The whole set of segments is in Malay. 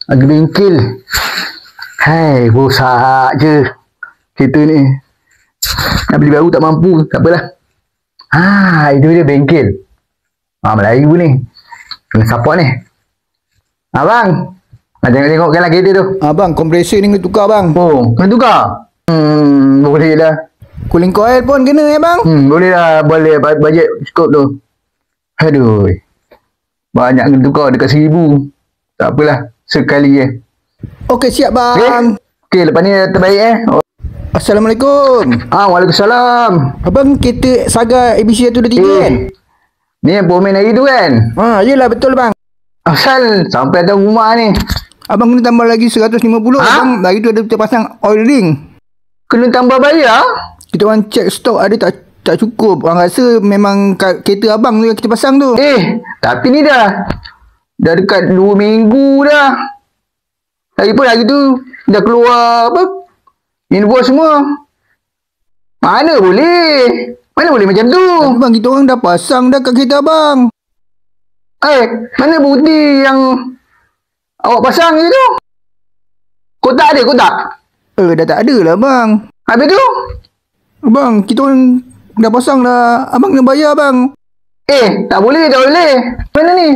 Pergi bengkel. Hai, rosak je kereta ni. Nak beli baru tak mampu. Tak apalah. Itu dia bengkel. Melayu ni. Kena support ni. Abang, nak tengok kan lah kereta tu. Bang, kompresor ni kena tukar bang. Oh, kena tukar? Boleh dah. Cooling coil pun kena bang. Boleh dah. Boleh bajet cukup tu. Aduh. Banyak kena tukar dekat 1,000. Tak apalah. Sekali je. Okey, siap bang. Okey, lepas ni terbaik Assalamualaikum. Waalaikumsalam. Abang kereta Saga ABC 123 kan? Ni yang pomen hari tu kan? Yelah betul bang. Asal sampai atas rumah ni. Abang kena tambah lagi 150. Abang hari tu ada terpasang oil ring. Kena tambah bayar? Kita orang check stok ada tak cukup. Abang rasa memang kereta abang tu yang kita pasang tu. Tapi ni dah dekat 2 minggu dah. Lagipun hari tu dah keluar invoice semua. Mana boleh macam tu? Bang, kita orang dah pasang dah kat kereta abang. Mana bukti yang awak pasang je tu? Kotak ada kotak? Dah tak ada lah bang. Habis tu? Abang, kita orang dah pasang dah. Abang kena bayar bang. Tak boleh. Mana ni?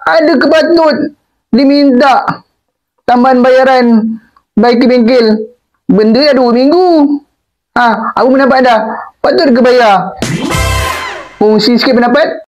Ada kepatut diminta tambahan bayaran baik ke bengkel. Benda dah 2 minggu. Aku mendapat dah. Patut ke bayar? Fungsi sikit pendapat?